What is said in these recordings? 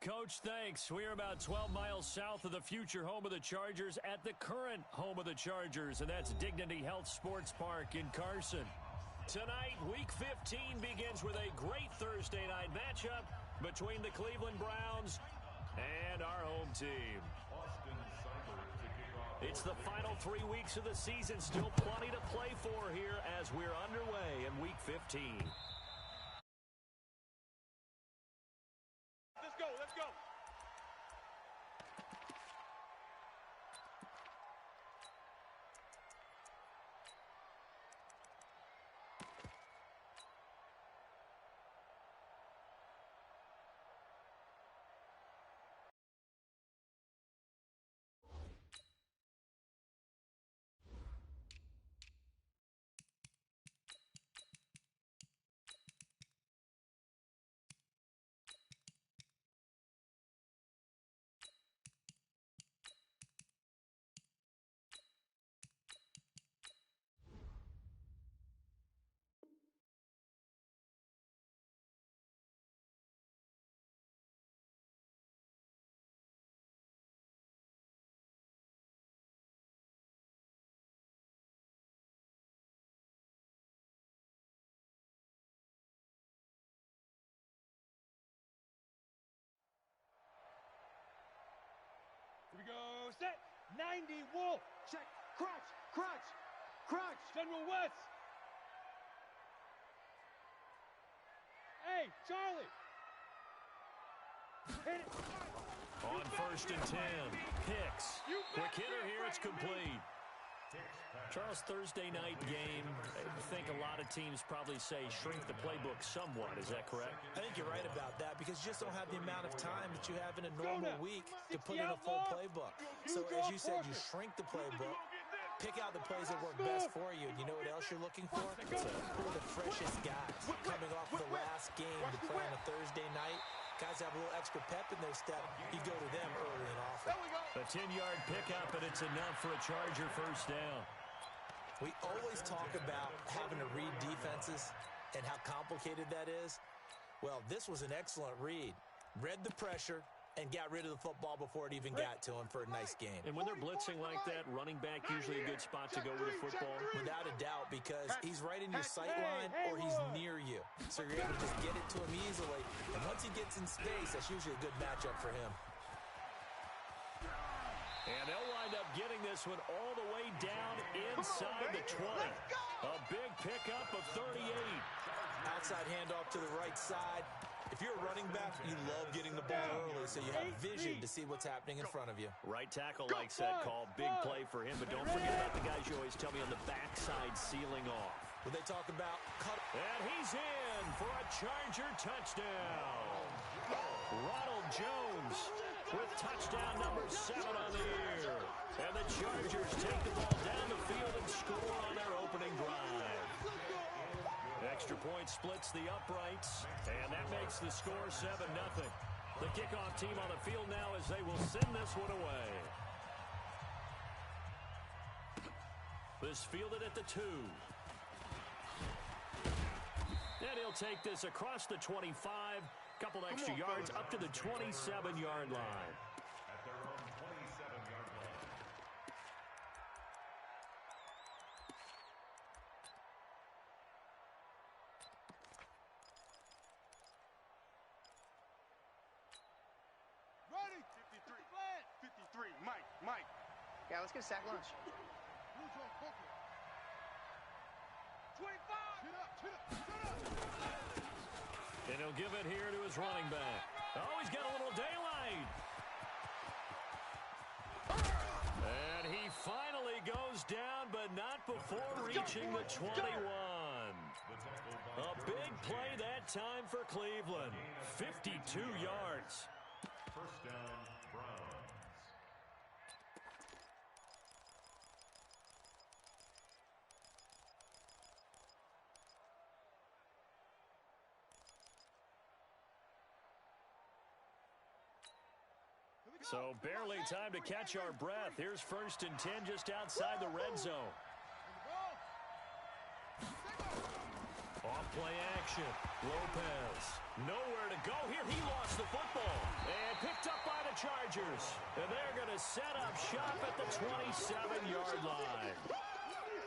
Coach, thanks. We're about 12 miles south of the future home of the Chargers at the current home of the Chargers, and that's Dignity Health Sports Park in Carson. Tonight, Week 15 begins with a great Thursday night matchup between the Cleveland Browns and our home team. It's the final 3 weeks of the season. Still plenty to play for here as we're underway in Week 15. Let's go. Here we go, set, 90, Wolf, check, crotch, General West. Hey, Charlie. Hit it. On 1st and 10, Hicks. Quick hitter here, it's complete. Charles, Thursday night game, I think a lot of teams probably say shrink the playbook somewhat. Is that correct? I think you're right about that because you just don't have the amount of time that you have in a normal week to put in a full playbook. So as you said, you shrink the playbook, pick out the plays that work best for you. And you know what else you're looking for? Who are the freshest guys coming off the last game to play on a Thursday night? Guys have a little extra pep in their step. You go to them early and often. A 10-yard pickup, and it's enough for a Charger first down. We always talk about having to read defenses and how complicated that is. Well, this was an excellent read. Read the pressure and got rid of the football before it even got to him for a nice game. And when they're blitzing like that, running back usually a good spot to go with a football? Without a doubt, because he's right in your sight line or he's near you. So you're able to just get it to him easily. And once he gets in space, that's usually a good matchup for him. And they'll wind up getting this one all the way down inside the 20. A big pickup of 38. Outside handoff to the right side. If you're a running back, you love getting the ball early so you have vision to see what's happening in front of you. Right tackle likes that call. Big play for him. But don't forget about the guys you always tell me on the backside sealing off. When they talk about cut. And he's in for a Charger touchdown. Ronald Jones with touchdown number 7 on the year. And the Chargers take the ball down the field and score on their opening drive. Extra point splits the uprights, and that makes the score 7-0. The kickoff team on the field now as they will send this one away. This fielded at the 2. And he'll take this across the 25. Couple extra yards up to the 27-yard line. At their own 27-yard line. Ready. 53. Mike. Yeah, let's get a sack lunch. 25. Chin up. And he'll give it here to his running back. Oh, he's got a little daylight. And he finally goes down, but not before reaching the 21. A big play that time for Cleveland. 52 yards. First down, Browns. So barely time to catch our breath. Here's 1st and 10 just outside the red zone. Off play action. Lopez, nowhere to go here. He lost the football and picked up by the Chargers. And they're going to set up shop at the 27-yard line.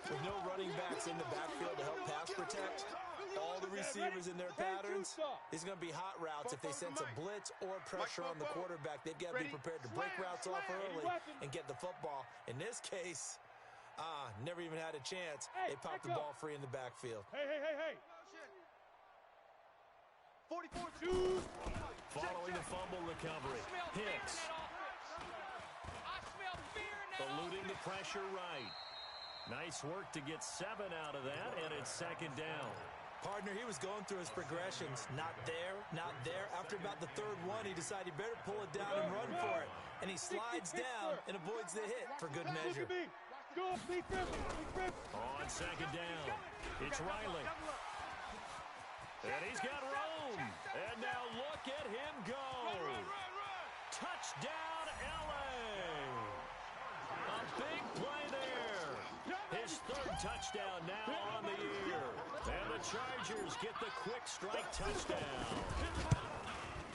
With no running backs in the backfield to help pass protect, all the receivers in their patterns, it's going to be hot routes. If they sense a blitz or pressure on the quarterback, they've got to be prepared to break routes off early and get the football. In this case, never even had a chance. They popped the ball free in the backfield. Hey. 44-2. Following the fumble recovery, Hicks eluding the pressure right. Nice work to get 7 out of that, and it's second down. Partner, he was going through his progressions. Not there, not there. After about the third one, he decided he better pull it down and run for it. And he slides down and avoids the hit for good measure. On second down, it's Riley. And he's got room. And now look at him go. Touchdown, L.A. A big play there. His third touchdown now on the year. And the Chargers get the quick strike touchdown.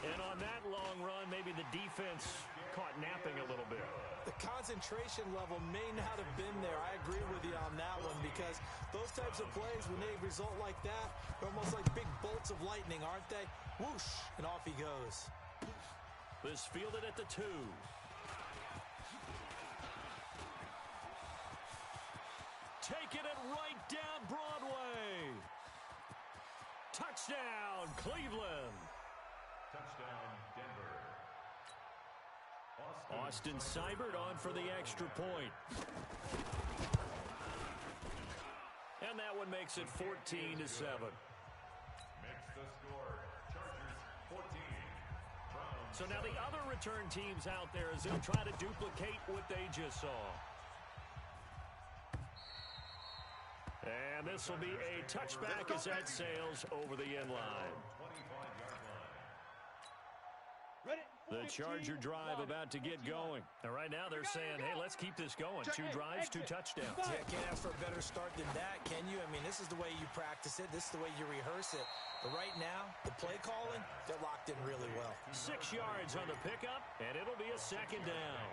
And on that long run, maybe the defense caught napping a little bit. The concentration level may not have been there. I agree with you on that one, because those types of plays, when they result like that, they're almost like big bolts of lightning, aren't they? Whoosh, and off he goes. This fielded at the 2. Taking it right down Broadway. Touchdown, Cleveland. Touchdown, Denver. Austin Seibert on for the extra point. And that one makes it 14-7. Makes the score. Chargers 14. Browns. So now the other return teams out there as they'll try to duplicate what they just saw. And this will be a touchback as that sails over the end line. 25-yard line. The Charger drive about to get going. And right now they're saying, hey, let's keep this going. 2 drives, 2 touchdowns. Yeah, can't ask for a better start than that, can you? I mean, this is the way you practice it. This is the way you rehearse it. But right now, the play calling, they're locked in really well. 6 yards on the pickup, and it'll be a second down.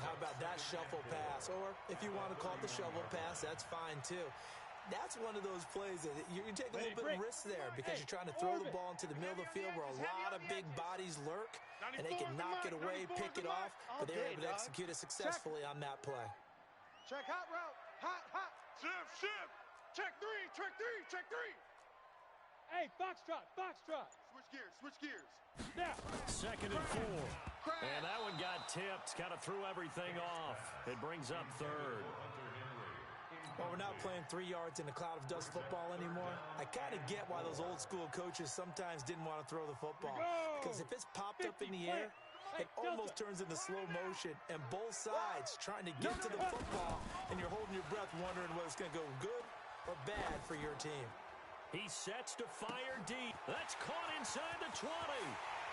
How about that shuffle pass? Or if you want to call it the shovel pass, that's fine too. That's one of those plays that you take a little bit of risk there, because you're trying to throw the ball into the middle of the field where a lot of big bodies lurk, and they can knock it away, pick it off, but they were able to execute it successfully on that play. Check hot route. Hot. Shift. Check 3. Hey, foxtrot. Switch gears. Now. Second and 4. And that one got tipped. Kind of threw everything off. It brings up third. Well, we're not playing 3 yards in a cloud of dust football anymore. I kind of get why those old school coaches sometimes didn't want to throw the football. Because if it's popped up in the air, it almost turns into slow motion. And both sides trying to get to the football, and you're holding your breath wondering whether it's going to go good or bad for your team. He sets to fire deep. That's caught inside the 20.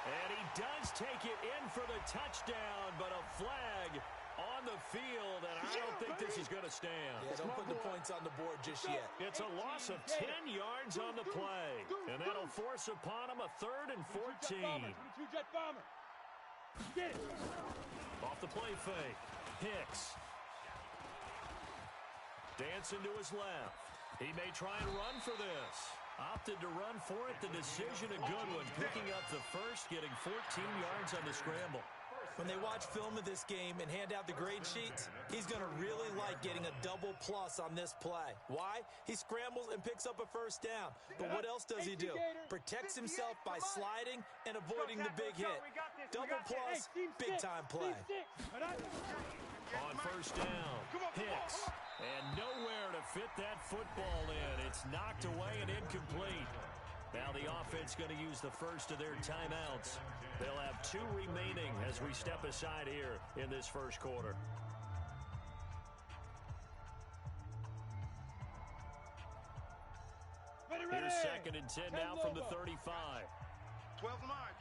And he does take it in for the touchdown, but a flag on the field, and I don't think this is going to stand. Yeah, don't put the points on the board just yet. It's a loss of 10 yards on the play, and that'll force upon him a 3rd and 14. Two-jet bomber. Get it. Off the play fake. Hicks. Dancing to his left. He may try and run for this. Opted to run for it. The decision a good one. Picking up the first, getting 14 yards on the scramble. When they watch film of this game and hand out the grade sheets, he's going to really like getting a double plus on this play. Why? He scrambles and picks up a first down. But what else does he do? Protects himself by sliding and avoiding the big hit. Double plus, big-time play. On first down, Hicks. And nowhere to fit that football in. It's knocked away and incomplete. Now the offense going to use the first of their timeouts. They'll have 2 remaining as we step aside here in this first quarter. Here's second and 10 now from the 35. 12 to mine.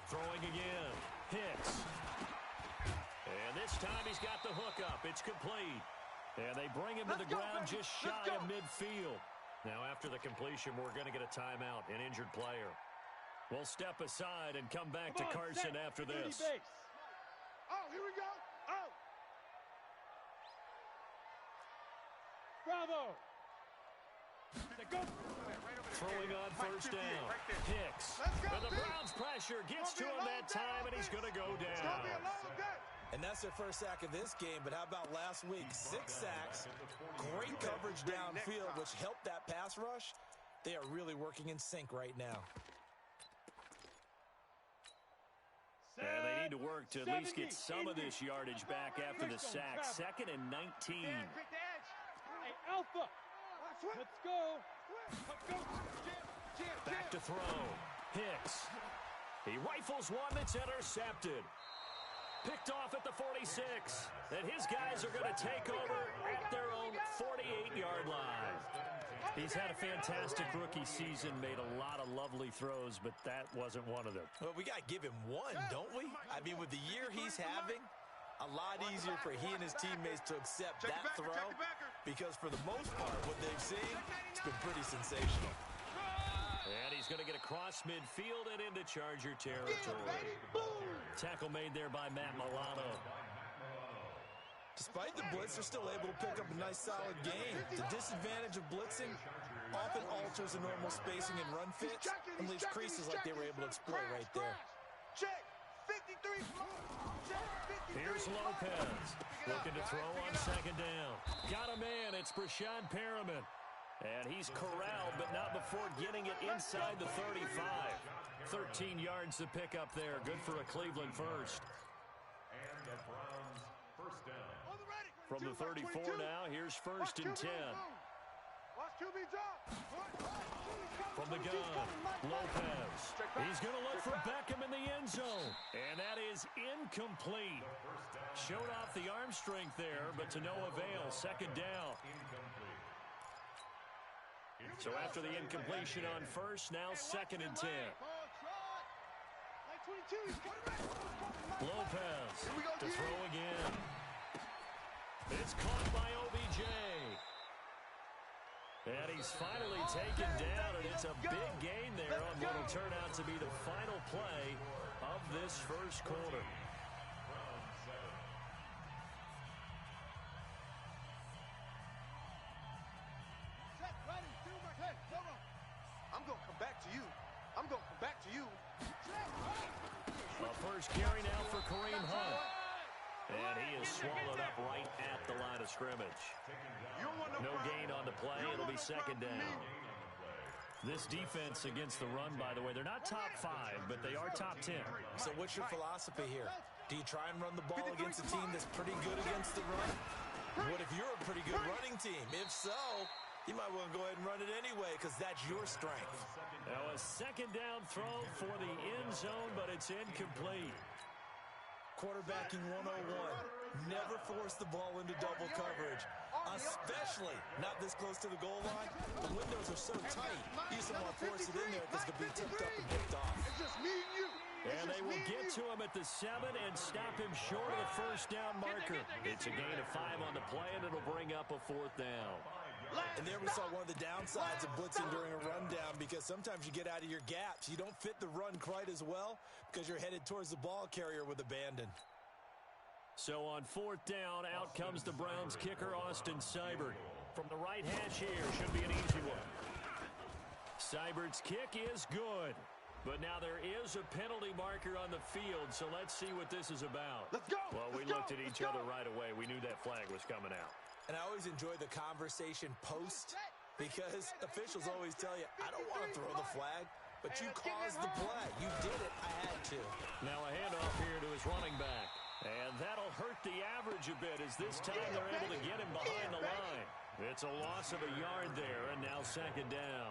Throwing again. Hicks. And this time he's got the hookup. It's complete. And they bring him to the ground just shy of midfield. Now, after the completion, we're going to get a timeout, an injured player. We'll step aside and come back to Carson after this. Oh, here we go. Oh. Bravo. Go. Throwing on first down. Hicks. And the Browns pressure gets to him that time, and he's going to go down. And that's their first sack of this game, but how about last week? 6 sacks, great coverage downfield, which helped that pass rush. They are really working in sync right now. And they need to work to at least get some of this yardage back after the sack. 2nd and 19. Hey, Alpha. Let's go. Back to throw. Hicks. He rifles one that's intercepted. Picked off at the 46. And his guys are going to take over at their own 48-yard line. He's had a fantastic rookie season, made a lot of lovely throws, but that wasn't one of them. Well, we got to give him one, don't we? I mean, with the year he's having, a lot easier for he and his teammates to accept that throw, because for the most part, what they've seen, it's been pretty sensational. And he's going to get across midfield and into Charger territory. Tackle made there by Matt Milano. Despite the blitz, they're still able to pick up a nice, solid game. The disadvantage of blitzing often alters the normal spacing and run fits and leaves creases like they were able to exploit right there. Here's Lopez, looking to throw on 2nd down. Got a man, it's Brashad Perriman. And he's corralled, but not before getting it inside the 35. 13 yards to pick up there. Good for a Cleveland first. And the Browns first down. From the 34 now, here's 1st and 10. From the gun, Lopez. He's going to look for Beckham in the end zone. And that is incomplete. Showed off the arm strength there, but to no avail. 2nd down. So after the incompletion on first, now 2nd and 10. Lopez to throw again. It's caught by OBJ. And he's finally taken down, and it's a big gain there on what will turn out to be the final play of this first quarter. I'm going to come back to you. I'm going to come back to you. A first carry now for Kareem Hunt. And he is swallowed up right at the line of scrimmage. No gain on the play. It'll be 2nd down. This defense against the run, by the way, they're not top 5, but they are top 10. So what's your philosophy here? Do you try and run the ball against a team that's pretty good against the run? What if you're a pretty good running team? If so, you might want to go ahead and run it anyway, because that's your strength. Now a 2nd down throw for the end zone, but it's incomplete. Quarterbacking 101. Never force the ball into double coverage, especially not this close to the goal line. The windows are so tight. You just don't want to force it in there because it could be tipped up and picked off. It's just me and you. And they will get to him at the 7 and stop him short of the first down marker. It's a gain of 5 on the play, and it'll bring up a 4th down. And there we saw one of the downsides of blitzing during a rundown, because sometimes you get out of your gaps. You don't fit the run quite as well because you're headed towards the ball carrier with abandon. So on 4th down, out comes the Browns kicker, Austin Seibert. From the right hash here, should be an easy one. Seibert's kick is good. But now there is a penalty marker on the field, so let's see what this is about. Let's go! Well, we looked at each other right away. We knew that flag was coming out. And I always enjoy the conversation post, because officials always tell you, I don't want to throw the flag, but you caused the play. You did it. I had to. Now a handoff here to his running back. And that'll hurt the average a bit, as this time they're able to get him behind the line. It's a loss of a yard there, and now 2nd down.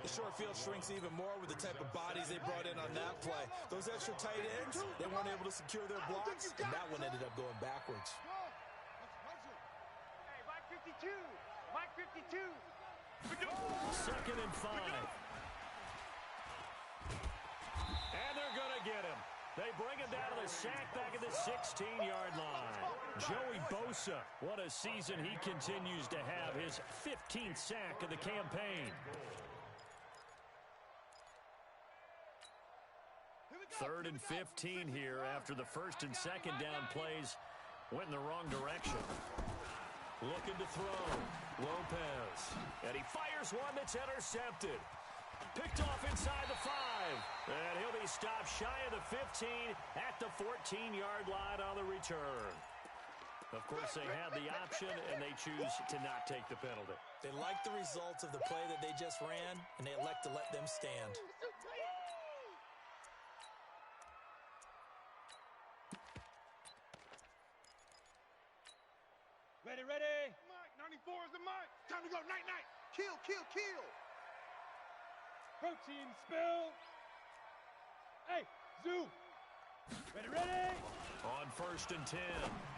The short field shrinks even more with the type of bodies they brought in on that play. Those extra tight ends, they weren't able to secure their blocks, and that one ended up going backwards. Hey, Mike 52. Mike 52. 2nd and 5. And they're going to get him. They bring him down to the sack back at the 16-yard line. Joey Bosa, what a season he continues to have. His 15th sack of the campaign. Third and 15 here after the first and second down plays went in the wrong direction. Looking to throw. Lopez. And he fires one that's intercepted. Picked off inside the 5. And he'll be stopped shy of the 15 at the 14-yard line on the return. Of course, they had the option, and they choose to not take the penalty. They like the results of the play that they just ran, and they elect to let them stand. Ready, ready. Mike, 94 is the mic. Time to go. Night, night. Kill, kill, kill. Protein spill. Hey, zoom. Ready, ready. On first and 10,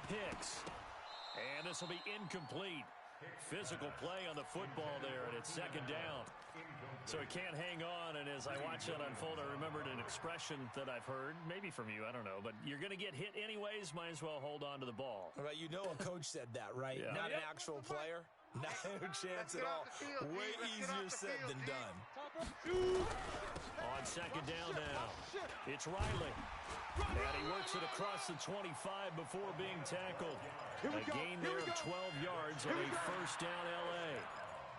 Hicks. And this will be incomplete. Physical play on the football there, and it's second down. So he can't hang on, and as I watch that unfold, I remembered an expression that I've heard, maybe from you, I don't know, but you're going to get hit anyways, might as well hold on to the ball. All right, you know a coach said that, right? Yeah. Not an actual player. No chance at all. Way easier said than done. On second down now, it's Riley. And he works it across the 25 before being tackled. A gain there of 12 yards on a first down L.A.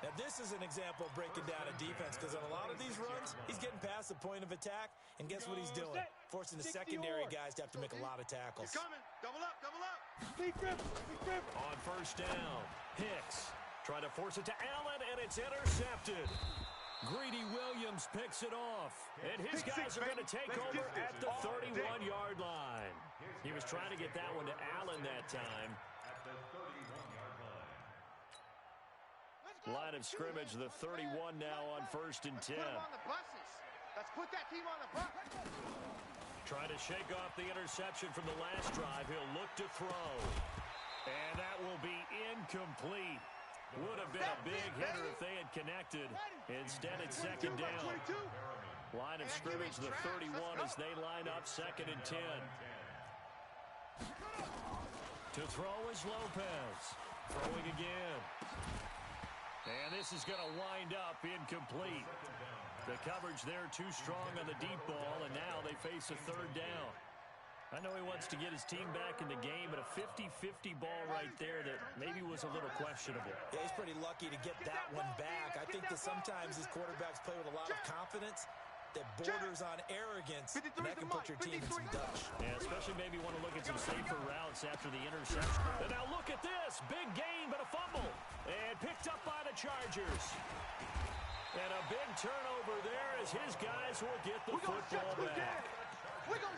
Now, this is an example of breaking down a defense, because on a lot of these runs, he's getting past the point of attack, and guess what he's doing? Forcing the secondary guys to have to make a lot of tackles. Coming. Double up, double up. Big grip, big grip. On first down, Hicks trying to force it to Allen, and it's intercepted. Greedy Williams picks it off, and his guys are going to take over at the 31-yard line. He was trying to get that one to Allen that time. At the 31-yard line. Line of scrimmage, the 31 now on first and 10. Put them on the buses. Let's put that team on the bus. Trying to shake off the interception from the last drive. He'll look to throw. And that will be incomplete. Would have been a big hitter if they had connected. Instead, it's second down. Line of scrimmage, the 31 as they line up second and 10. To throw is Lopez. Throwing again. And this is going to wind up incomplete. The coverage there too strong on the deep ball, and now they face a third down. I know he wants to get his team back in the game, but a 50-50 ball right there that maybe was a little questionable. Yeah, he's pretty lucky to get that one back. I think that sometimes these quarterbacks play with a lot of confidence that borders on arrogance, and that can put your team in some dutch. Yeah, especially maybe want to look at some safer routes after the interception. And now look at this. Big gain, but a fumble. And picked up by the Chargers. And a big turnover there as his guys will get the football back.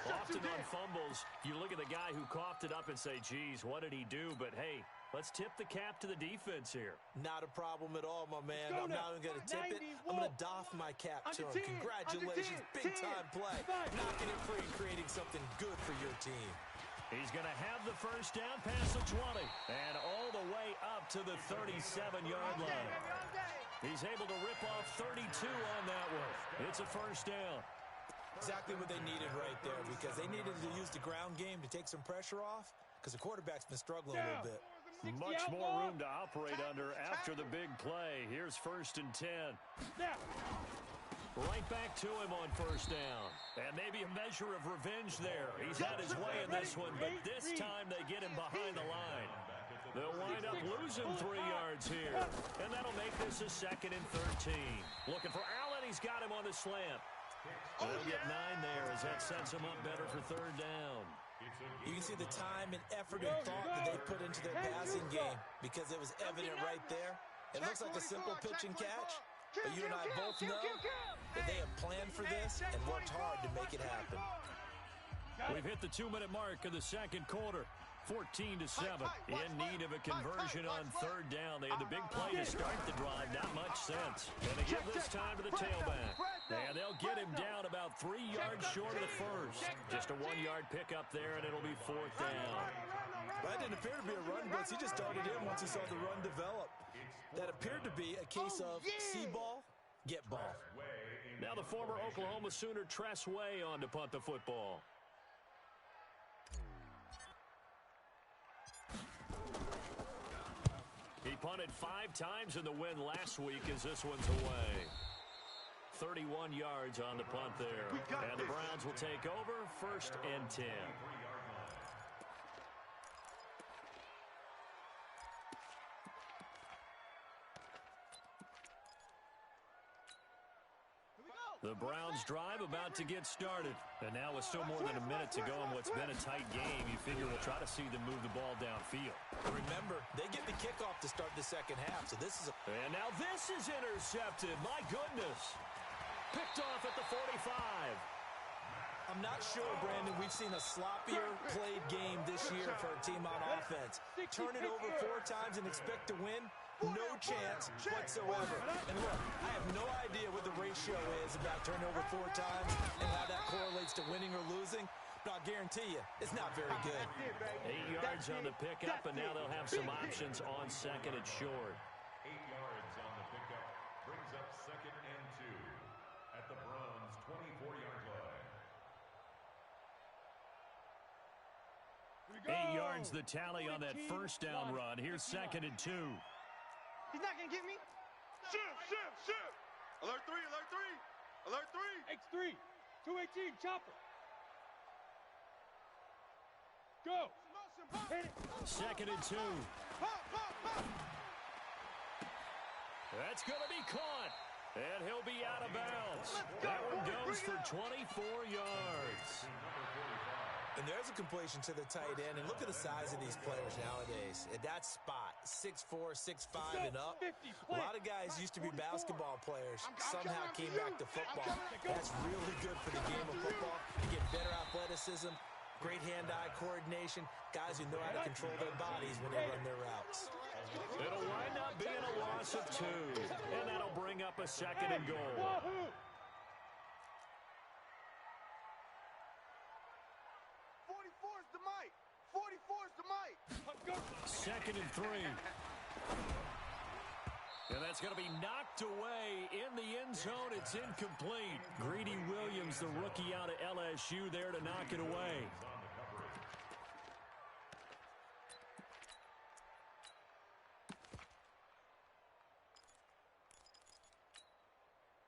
Often on fumbles, you look at the guy who coughed it up and say, geez, what did he do? But, hey, let's tip the cap to the defense here. Not a problem at all, my man. I'm not even going to tip it. I'm going to doff my cap to him. Congratulations. Big-time play. Knocking it free and creating something good for your team. He's going to have the first down past the 20 and all the way up to the 37-yard line. He's able to rip off 32 on that one. It's a first down. Exactly what they needed right there, because they needed to use the ground game to take some pressure off, because the quarterback's been struggling a little bit. Much more room to operate under after the big play. Here's first and 10. Right back to him on first down. And maybe a measure of revenge there. He's had his way in this one, but this time they get him behind the line. They'll wind up losing 3 yards here. And that'll make this a second and 13. Looking for Allen. He's got him on the slant. They'll get 9 there as that sets them up better for third down. You can see the time and effort and thought that they put into their passing game, because it was evident right there. It looks like a simple pitch and catch, but you and I both know that they have planned for this and worked hard to make it happen. We've hit the 2-minute mark of the second quarter. 14-7. In need of a conversion on third down. They had the big play to start the drive. Not much sense. And they give this time to the tailback. And they'll get him down about 3 yards short of the first. Just a 1-yard pickup there, and it'll be fourth down. That didn't appear to be a run blitz. He just started in once he saw the run develop. That appeared to be a case of see ball, get ball. Now the former Oklahoma Sooner Tress Way on to punt the football. punted 5 times in the win last week as this one's away. 31 yards on the punt there. And the Browns will take over, 1st and 10. The Browns drive about to get started. And now with still more than a minute to go in what's been a tight game, you figure we'll try to see them move the ball downfield. Remember, they get the kickoff to start the second half, so this is a... And now this is intercepted. My goodness. Picked off at the 45. I'm not sure, Brandon, we've seen a sloppier played game this year for a team on offense. Turn it over 4 times and expect to win? No chance whatsoever. And look, I have no idea what the ratio is about turning over 4 times and how that correlates to winning or losing, but I'll guarantee you, it's not very good. 8 yards on the pickup, and now they'll have some options on 2nd and short. 8 yards on the pickup brings up 2nd and 2 at the Browns' 24-yard line. 8 yards the tally on that first down run. Here's 2nd and 2. He's not going to get me. Shift. Alert 3. X3. 218, chopper. Go. Hit it. 2nd and 2. That's going to be caught. And he'll be out of bounds. That one goes for 24 yards. And there's a completion to the tight end. And look at the size of these players nowadays. At that spot, 6'4", 6'5", and up. A lot of guys used to be basketball players. Somehow came back to football. That's really good for the game of football. You get better athleticism, great hand-eye coordination, guys who know how to control their bodies when they run their routes. It'll wind up being a loss of 2. And that'll bring up a 2nd and goal. 2nd and 3. And that's going to be knocked away in the end zone. It's incomplete. Greedy Williams, the rookie out of LSU, there to knock it away.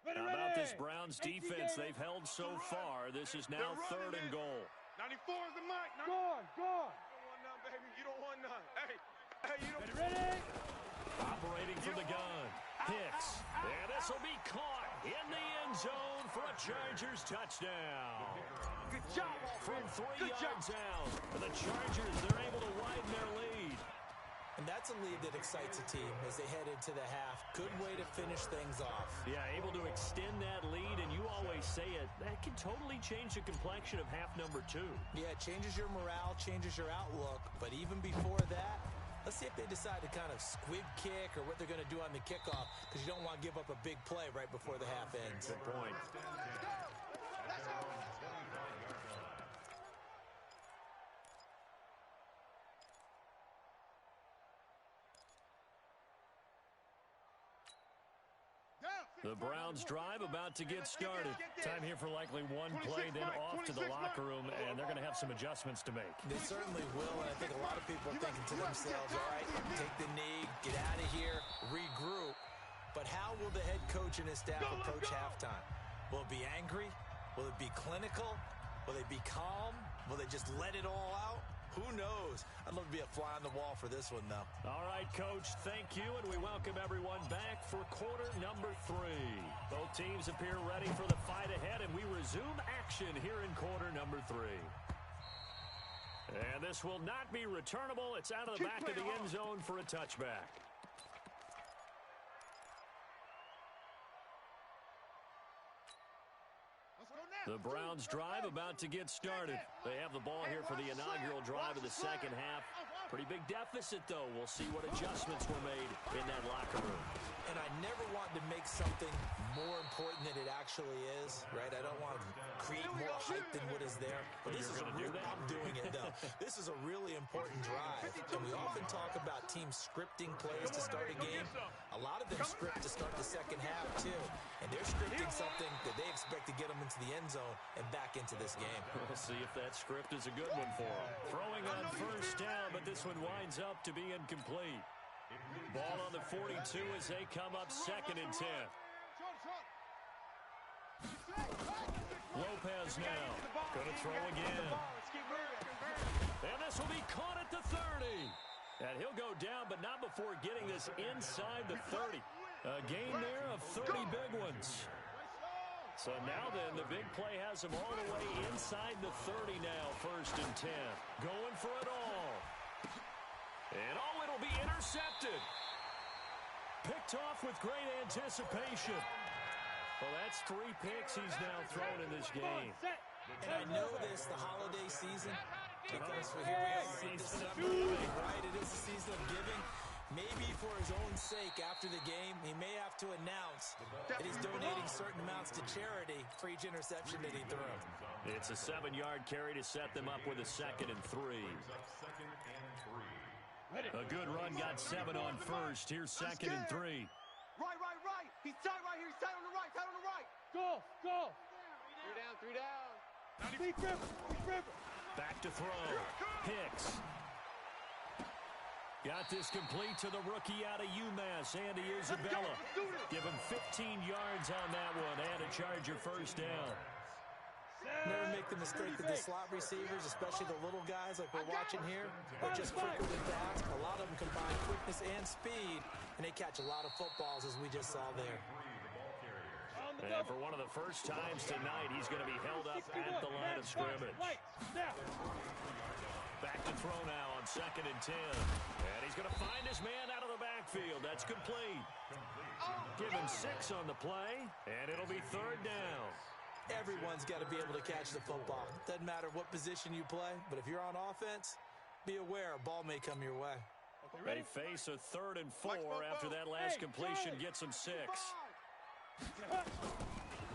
How about this Browns defense they've held so far? This is now 3rd and goal. 94 is the mic. Gone. You don't want none, baby. You don't want none. Hey, Ready? Operating from the gun. Hicks. And this will be caught in the end zone for a Chargers touchdown. Good job, From 3 yards out. And the Chargers, they're able to widen their lead. And that's a lead that excites a team as they head into the half. Good way to finish things off. Yeah, able to extend that lead, and you always say it, that can totally change the complexion of half number 2. Yeah, it changes your morale, changes your outlook. But even before that, let's see if they decide to kind of squib kick or what they're going to do on the kickoff, because you don't want to give up a big play right before the half ends. Good point. The Browns drive about to get started. Time here for likely one play, then off to the locker room, and they're going to have some adjustments to make. They certainly will, and I think a lot of people are thinking to themselves, all right, take the knee, get out of here, regroup. But how will the head coach and his staff approach halftime? Will it be angry? Will it be clinical? Will they be calm? Will they just let it all out? Who knows? I'd love to be a fly on the wall for this one, though. All right, Coach, thank you, and we welcome everyone back for quarter number 3. Both teams appear ready for the fight ahead, and we resume action here in quarter number 3. And this will not be returnable. It's out of the back of the end zone for a touchback. The Browns drive about to get started. They have the ball here for the inaugural drive of the second half. Pretty big deficit, though. We'll see what adjustments were made in that locker room. And I never want to make something more important than it actually is, right? I don't want to create more hype than what is there. But this is a real, I'm doing it, though. This is a really important drive. And we often talk about teams scripting plays to start a game. A lot of them script to start the second half, too. And they're scripting something that they expect to get them into the end zone and back into this game. We'll see if that script is a good one for them. Throwing on first down, but this one winds up to be incomplete. Ball on the 42 as they come up 2nd and 10. Lopez now. Going to throw again. And this will be caught at the 30. And he'll go down, but not before getting this inside the 30. A gain there of 30 big ones. So now then, the big play has him all the way inside the 30 now, 1st and 10. Going for it all. And it'll be intercepted. Picked off with great anticipation. Well, that's 3 picks he's now thrown in this game. And I know this, the holiday season, because for here we are in December, right? It is the season of giving. Maybe for his own sake, after the game, he may have to announce that he's donating certain amounts to charity for each interception that he throws. It's a 7-yard carry to set them up with a 2nd and 3. A good run got 7 on 1st. Here's 2nd and 3. Right. He's tight right here. He's tight on the right. Go. 3 down. Lead River. Back to throw. Hicks. Got this complete to the rookie out of UMass, Andy Isabella. Give him 15 yards on that one and a Charger 1st down. Never make the mistake that the slot receivers, especially the little guys like we're watching here, are just quicker than fast. A lot of them combine quickness and speed, and they catch a lot of footballs, as we just saw there. And for one of the first times tonight, he's going to be held up at the line of scrimmage. Back to throw now on 2nd and 10. And he's going to find his man out of the backfield. That's complete. Give him 6 on the play, and it'll be 3rd down. Everyone's got to be able to catch the football. Doesn't matter what position you play, but if you're on offense, be aware a ball may come your way. They face a 3rd and 4 after that last completion gets them 6.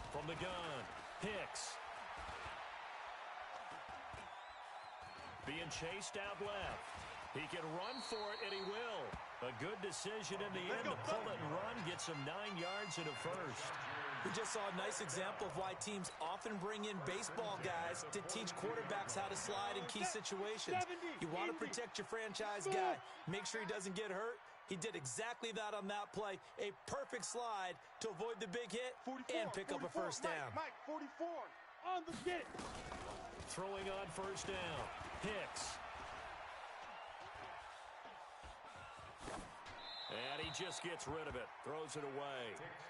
From the gun, Hicks. Being chased out left. He can run for it, and he will. A good decision in the end to pull it and run. Gets him 9 yards and a 1st. We just saw a nice example of why teams often bring in baseball guys to teach quarterbacks how to slide in key situations. You want to protect your franchise guy. Make sure he doesn't get hurt. He did exactly that on that play. A perfect slide to avoid the big hit and pick up a 1st down. Mike, 44. On the get it. Throwing on 1st down. Hicks. And he just gets rid of it. Throws it away.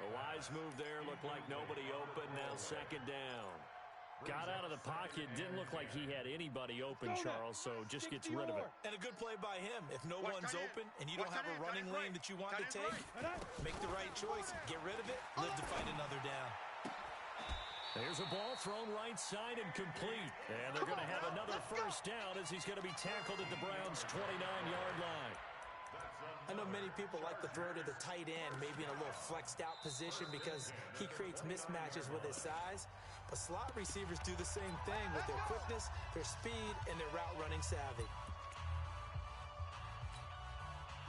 A wise move there. Looked like nobody open. Now 2nd down. Got out of the pocket. Didn't look like he had anybody open, Charles, so just gets rid of it. And a good play by him. If no one's open and you don't have a running lane that you want to take, make the right choice. Get rid of it. Live to fight another down. There's a ball thrown right side and complete. And they're going to have another 1st down as he's going to be tackled at the Browns' 29-yard line. I know many people like to throw to the tight end, maybe in a little flexed out position because he creates mismatches with his size. But slot receivers do the same thing with their quickness, their speed, and their route running savvy.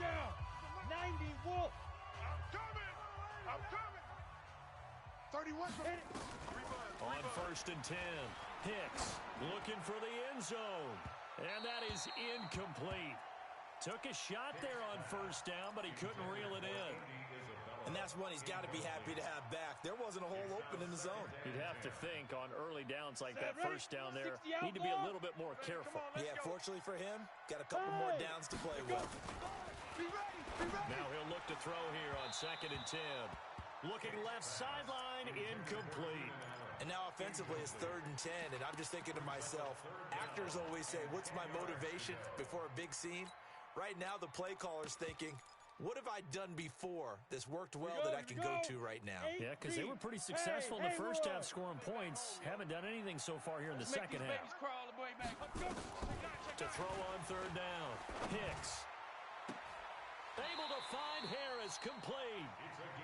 Down. 90 Wolf. I'm coming. 31. Hit it. On 1st and 10, Hicks looking for the end zone. And that is incomplete. Took a shot there on 1st down, but he couldn't reel it in. And that's one he's got to be happy to have back. There wasn't a hole open in the zone. You'd have to think on early downs like that 1st down there, need to be a little bit more careful. Yeah, fortunately for him, got a couple more downs to play with. Now he'll look to throw here on 2nd and 10. Looking left sideline, incomplete. And now offensively it's 3rd and 10, and I'm just thinking to myself, actors always say, what's my motivation before a big scene? Right now the play caller's thinking, what have I done before that's worked well that I can go to right now? Yeah, because they were pretty successful in the first half scoring points. Haven't done anything so far here in the second half. To throw on 3rd down, Hicks. Able to find Harris, complete.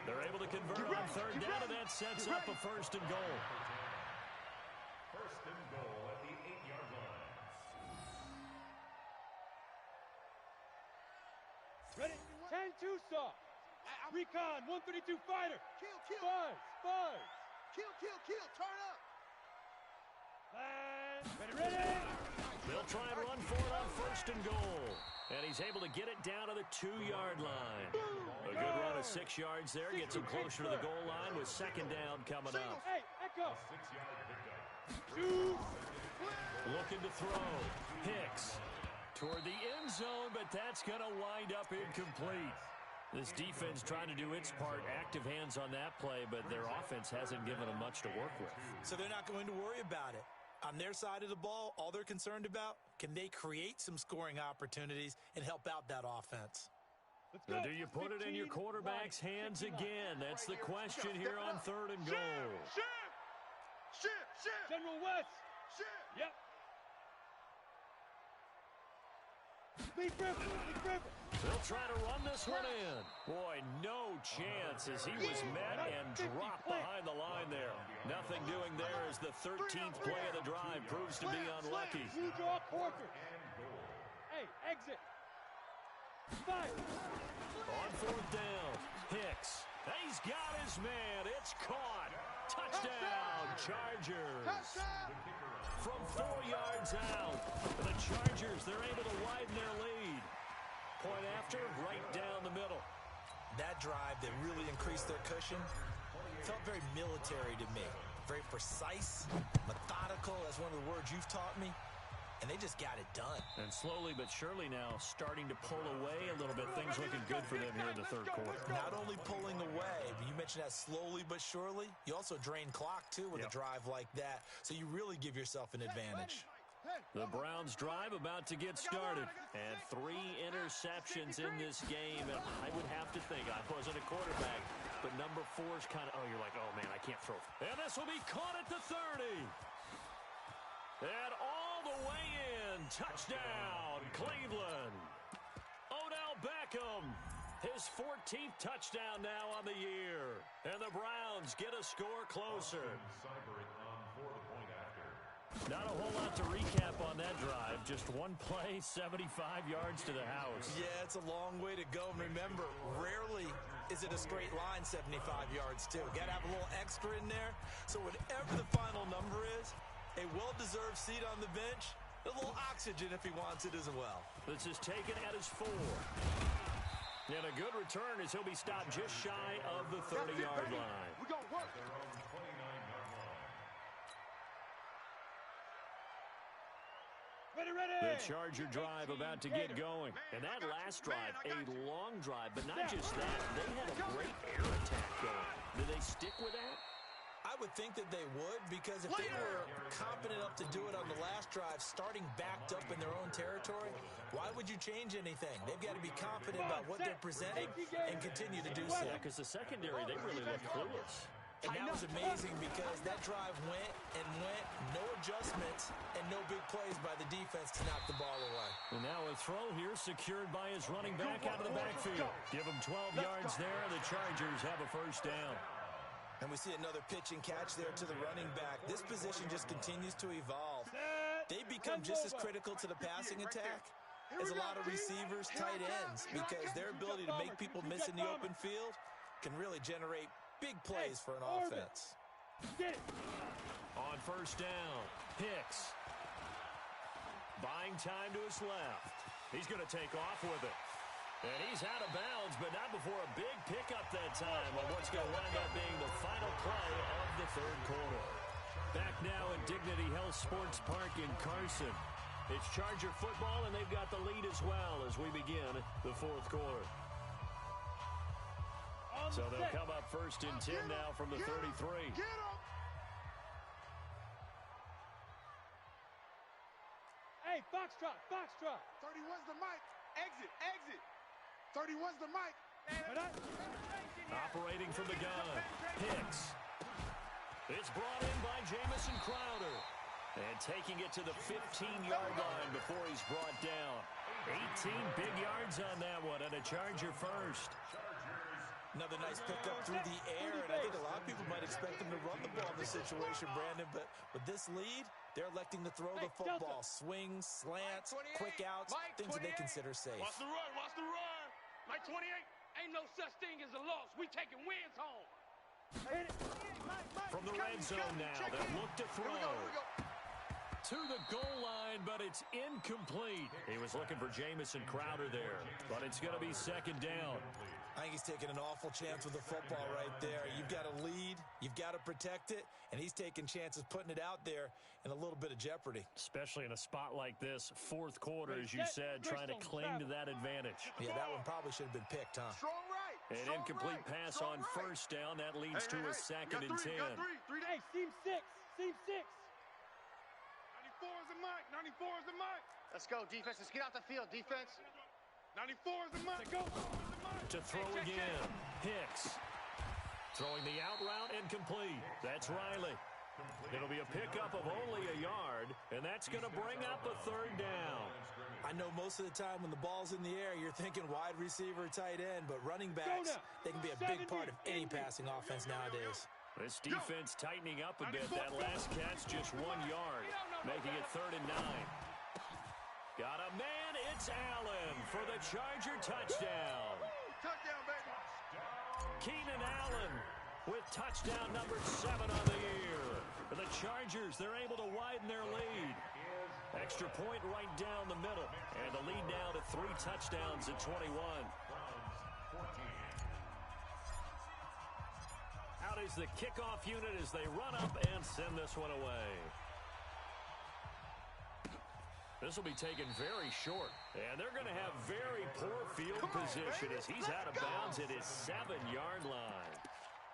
They're able to convert on 3rd down, and that sets up a 1st and goal. 1st and goal at the 8-yard line. Ready? 10-2 soft. Recon, 132 fighter. Kill. Buzz. Kill. Turn up. Ready. They'll try and run for it on 1st and goal. And he's able to get it down to the 2-yard line. A good run of 6 yards there. Gets him closer to the goal line with second down coming up. Hey, echo. 6-yard pickup. Looking to throw. Hicks toward the end zone, but that's going to wind up incomplete. This defense trying to do its part. Active hands on that play, but their offense hasn't given them much to work with. So they're not going to worry about it. On their side of the ball, all they're concerned about, can they create some scoring opportunities and help out that offense? Now, do you put it in your quarterback's hands again? That's the question here on 3rd and goal. Shift. General West. Shift. Yep. Lead river. They'll try to run this one in. Boy, no chance as he was met and dropped behind the line there. Nothing doing there as the 13th play of the drive proves to be unlucky. Blue draw Corker. Hey, exit. 5. On 4th down, Hicks. He's got his man. It's caught. Touchdown, Chargers. From 4 yards out, the Chargers, they're able to widen their lead. Point after, right down the middle. That drive that really increased their cushion felt very military to me. Very precise, methodical, that's one of the words you've taught me. And they just got it done. And slowly but surely now starting to pull away a little bit. Things looking good for them here in the 3rd quarter. Not only pulling away, but you mentioned that slowly but surely. You also drain clock, too, with a drive like that. So you really give yourself an advantage. The Browns drive about to get started. And 3 interceptions in this game. And I would have to think, I wasn't a quarterback, but number 4's kind of, you're like, oh, man, I can't throw. And this will be caught at the 30. And all the way in. Touchdown, Cleveland. Odell Beckham. His 14th touchdown now on the year. And the Browns get a score closer. Not a whole lot to recap on that drive. Just one play, 75 yards to the house. Yeah, it's a long way to go. Remember, rarely is it a straight line 75 yards, too. Got to have a little extra in there. So whatever the final number is, a well-deserved seat on the bench, a little oxygen if he wants it as well. This is taken at his 4. And a good return as he'll be stopped just shy of the 30-yard line. We're going to work. Ready. The Charger drive about to get going. And that last drive, a long drive, but not just that. They had a great air attack going. Do they stick with that? I would think that they would, because if they were confident enough to do it on the last drive, starting backed up in their own territory, why would you change anything? They've got to be confident about what they're presenting and continue to do so. Yeah, because the secondary, they really look clueless. And that was amazing because that drive went, no adjustments, and no big plays by the defense to knock the ball away. And now a throw here secured by his running back out of the backfield. Give him 12 yards there, and the Chargers have a first down. And we see another pitch and catch there to the running back. This position just continues to evolve. They become just as critical to the passing attack as a lot of receivers, tight ends, because their ability to make people miss in the open field can really generate big plays for an offense. On first down, Hicks. Buying time to his left. He's going to take off with it. And he's out of bounds, but not before a big pickup that time on what's going to wind up being the final play of the 3rd quarter. Back now at Dignity Health Sports Park in Carson. It's Charger football, and they've got the lead as well as we begin the 4th quarter. So they'll come up first and 10 now from the 33. Get him! Hey, Foxtrot. 31's the mic. Exit. 31's the mic. Operating from the gun, Hicks. It's brought in by Jamison Crowder. And taking it to the 15-yard line before he's brought down. 18 big yards on that one, and a Charger first. Another nice pickup through the air, and I think a lot of people might expect them to run the ball in this situation, Brandon, but with this lead, they're electing to throw the football. Swings, slants, quick outs, things that they consider safe. Watch the run. Mike 28. Ain't no such thing as a loss. We taking wins home. From the red zone now, they'll look to throw. To to the goal line, but it's incomplete. He was looking for Jamison Crowder there, but it's going to be second down. I think he's taking an awful chance with the football right there. You've got to lead, you've got to protect it, and he's taking chances putting it out there in a little bit of jeopardy. Especially in a spot like this, fourth quarter, as you said, trying to cling to that advantage. Yeah, that one probably should have been picked, huh? An incomplete pass on first down. That leads to a second and 10. Hey, seam six. 94 is the mic. 94 is the mic. Let's go, defense. Let's get out the field, defense. 94 is the mic. Go. To throw again. Hicks. Throwing the out route incomplete. That's Riley. It'll be a pickup of only a yard, and that's going to bring up a third down. I know most of the time when the ball's in the air, you're thinking wide receiver, tight end, but running backs, they can be a big part of any passing offense nowadays. This defense tightening up a bit. That last catch just 1 yard, making it third and 9. Got a man. It's Allen for the Charger touchdown. Touchdown, baby. Keenan Allen with touchdown number 7 on the year. For the Chargers, they're able to widen their lead. Extra point right down the middle. And the lead now to 3 touchdowns at 21. Out is the kickoff unit as they run up and send this one away. This will be taken very short. And they're going to have very poor field position as he's out of bounds at his 7-yard line.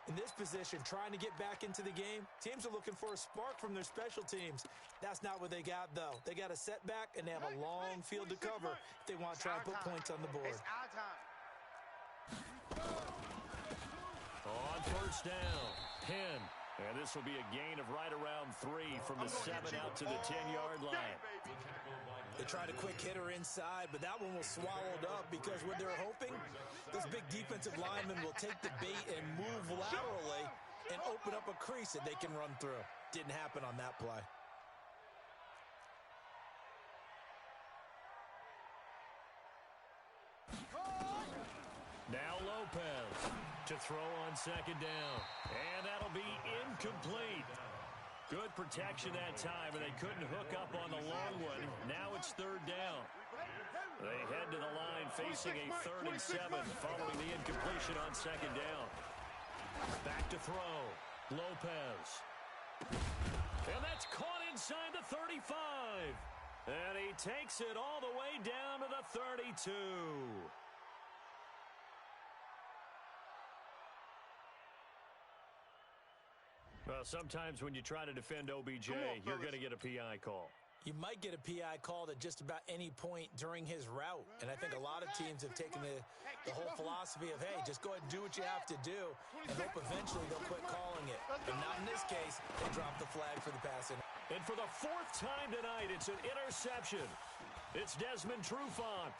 In this position, trying to get back into the game, teams are looking for a spark from their special teams. That's not what they got, though. They got a setback, and they have a long field to cover if they want to try and put points on the board. It's our time. On first down, Penn. And this will be a gain of right around 3 from the 7 out to the 10-yard line. They tried a quick hitter inside, but that one was swallowed up because what they're hoping, this big defensive lineman will take the bait and move laterally and open up a crease that they can run through. Didn't happen on that play. Now Lopez to throw on second down. And that'll be incomplete. Good protection that time, and they couldn't hook up on the long one. Now it's third down. They head to the line facing a 3rd and 7 following the incompletion on second down. Back to throw. Lopez. And that's caught inside the 35. And he takes it all the way down to the 32. Well, sometimes when you try to defend OBJ, you're going to get a PI call. You might get a PI called at just about any point during his route. And I think a lot of teams have taken the whole philosophy of, hey, just go ahead and do what you have to do and hope eventually they'll quit calling it. But not in this case. They dropped the flag for the passing. And for the 4th time tonight, it's an interception. It's Desmond Trufant.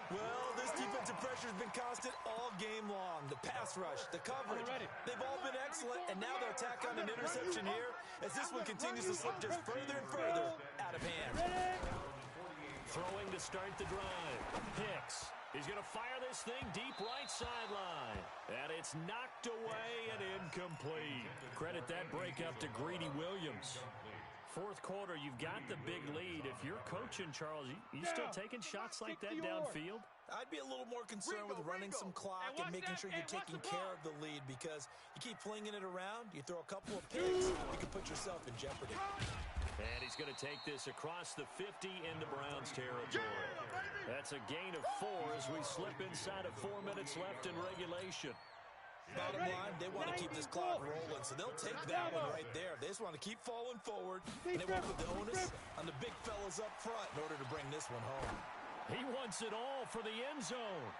Well, this defensive pressure has been constant all game long. The pass rush, the coverage, they've all been excellent, and now they'll tack on an interception here as this one continues to slip just further and further out of hand. Throwing to start the drive. Hicks. He's going to fire this thing deep right sideline. And it's knocked away and incomplete. Credit that breakup to Greedy Williams. 4th quarter, you've got the big lead. If you're coaching, Charles, you still taking shots like that downfield? I'd be a little more concerned with running some clock and making sure you're taking care of the lead because you keep flinging it around, you throw a couple of picks, you can put yourself in jeopardy. And he's going to take this across the 50 into Browns territory. That's a gain of 4 as we slip inside of 4 minutes left in regulation. Bottom line, they want to keep this clock rolling, so they'll take that one right there. They just want to keep falling forward, and they won't put the onus on the big fellas up front in order to bring this one home. He wants it all for the end zone.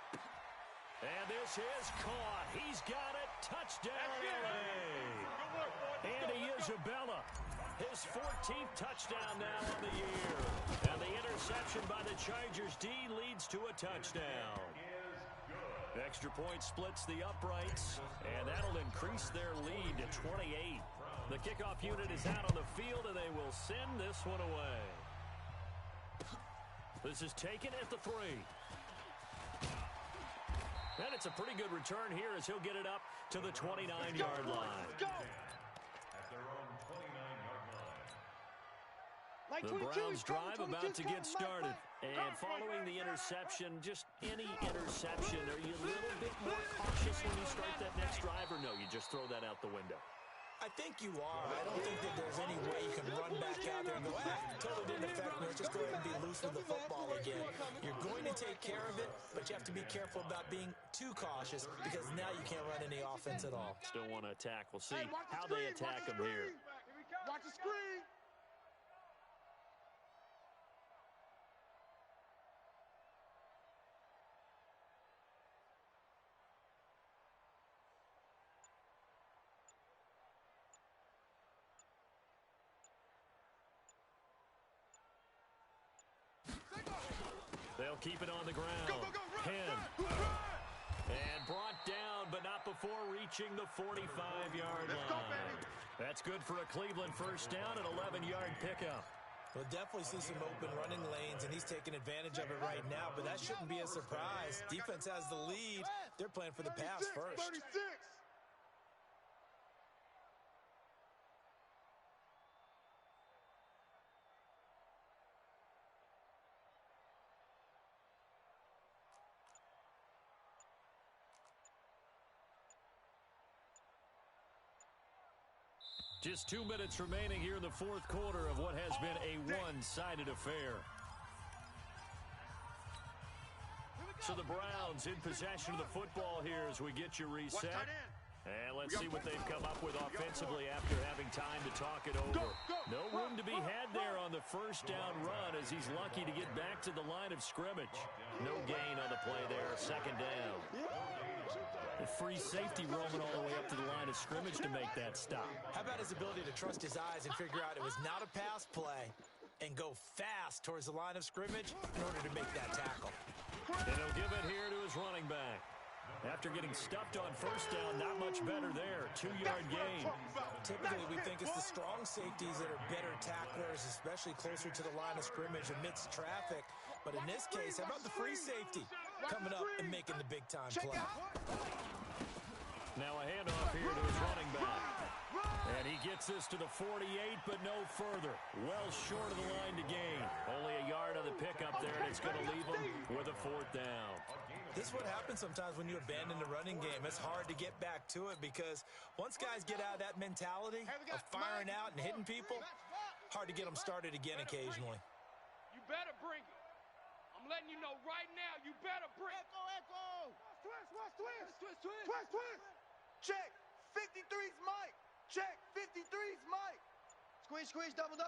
And this is caught. He's got it. Touchdown, LA. Andy Isabella. His 14th touchdown now on the year. And the interception by the Chargers D leads to a touchdown. Extra point splits the uprights, and that'll increase their lead to 28. The kickoff unit is out on the field, and they will send this one away. This is taken at the 3. And it's a pretty good return here as he'll get it up to the 29-yard line. At their own The Browns drive about to get started. And following the interception, just any interception, are you a little bit more cautious when you start that next drive, or no, you just throw that out the window? I think you are. I don't think that there's any way you can run back out there and go, totally didn't affect me. Let's just go ahead and be loose with the football again. You're going to take care of it, but you have to be careful about being too cautious because now you can't run any offense at all. Still want to attack. We'll see how they attack them here. Watch the screen. They'll keep it on the ground. Penn. And brought down, but not before reaching the 45-yard line. That's good for a Cleveland first down, an 11-yard pickup. We'll definitely see some open running lanes, and he's taking advantage of it right now, but that shouldn't be a surprise. Defense has the lead. They're playing for the pass first. 36. Just 2 minutes remaining here in the fourth quarter of what has been a one-sided affair. So the Browns in possession of the football here as we get you reset. And let's see what they've come up with offensively after having time to talk it over. No room to be had there on the first down run as he's lucky to get back to the line of scrimmage. No gain on the play there, second down. The free safety roaming all the way up to the line of scrimmage to make that stop. How about his ability to trust his eyes and figure out it was not a pass play and go fast towards the line of scrimmage in order to make that tackle. And he'll give it here to his running back. After getting stuffed on first down, not much better there. 2-yard gain. Typically, we think it's the strong safeties that are better tacklers, especially closer to the line of scrimmage amidst traffic. But in this case, how about the free safety coming up and making the big-time play? Now a handoff here to his running back. And he gets this to the 48, but no further. Well short of the line to gain. Only a yard on the pickup there, and it's going to leave him with a fourth down. This is what happens sometimes when you abandon the running game. It's hard to get back to it because once guys get out of that mentality of firing out and hitting people, hard to get them started again occasionally. You better bring it. I'm letting you know right now, you better bring it. Echo. Twist. Check. 53's Mike. Check. 53's Mike. Squeeze, double.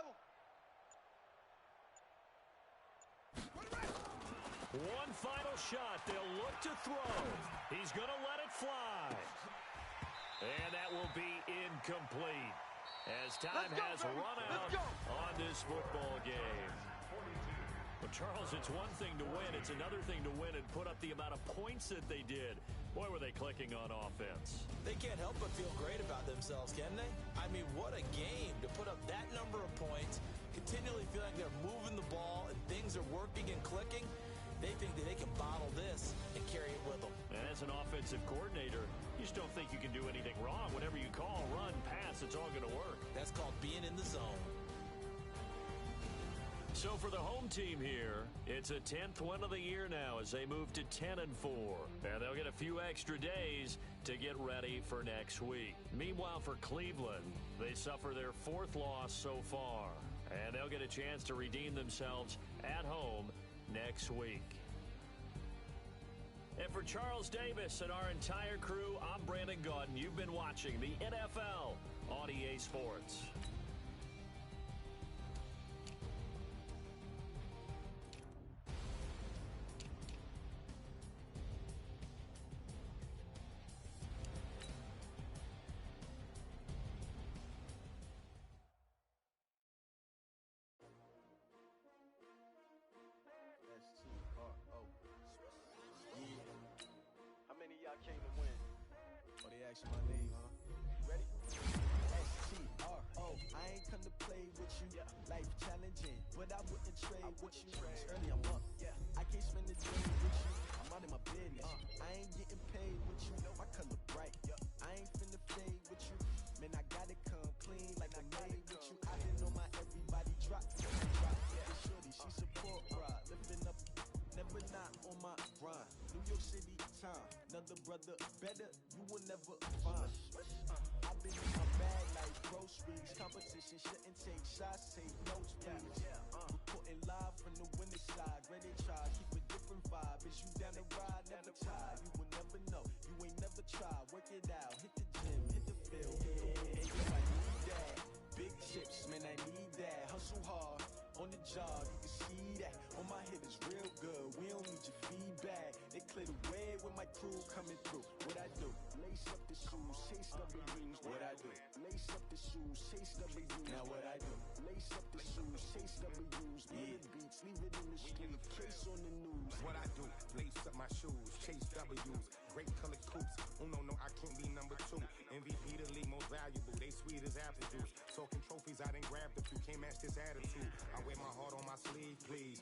One final shot. They'll look to throw. He's going to let it fly. And that will be incomplete as time has run out on this football game. Well, Charles, it's one thing to win. It's another thing to win and put up the amount of points that they did. Boy, were they clicking on offense. They can't help but feel great about themselves, can they? I mean, what a game to put up that number of points, continually feeling they're moving the ball and things are working and clicking. They think that they can bottle this and carry it with them. And as an offensive coordinator, you just don't think you can do anything wrong. Whatever you call, run, pass, it's all going to work. That's called being in the zone. So for the home team here, it's a 10th win of the year now as they move to 10-4. And they'll get a few extra days to get ready for next week. Meanwhile, for Cleveland, they suffer their 4th loss so far. And they'll get a chance to redeem themselves at home next week. And for Charles Davis and our entire crew, I'm Brandon Gaudin. You've been watching the NFL on EA Sports. My name, huh? Ready? S-T-R-O. I ain't come to play with you. Life challenging, but I wouldn't trade with you. It's early, I'm up. I can't spend the day with you. I'm out of my business. I ain't getting paid with you. My color bright. I ain't finna fade with you. Man, I gotta come clean like I made with you. I didn't know my everybody drop. never not on my grind. New York City time, another brother better, you will never find. I've been in my bag like groceries. Competition shouldn't take shots, take notes, please. Reporting live from the winning side. Ready try, keep a different vibe. Is you down the ride, never tired. You will never know, you ain't never tried. Work it out, hit the gym, hit the field. Hey, yo, I need that. Big chips, man, I need that. Hustle hard, on the job, you can see that. On my hit is real good, we don't need your feedback. They clear the way with my crew coming through. What I do? Lace up the shoes, chase W's. What I do? Lace up the shoes, chase W's. Now what I do? Lace up the shoes, chase W's. Yeah, beats, leave it in the street, case on the news. What I do? Lace up my shoes, chase W's. Great colored coops. Uno, no, I can't be number 2. MVP the league, most valuable. They sweet as apple juice. Talking trophies, I didn't grab the few. Can't match this attitude. I wear my heart on my sleeve, please.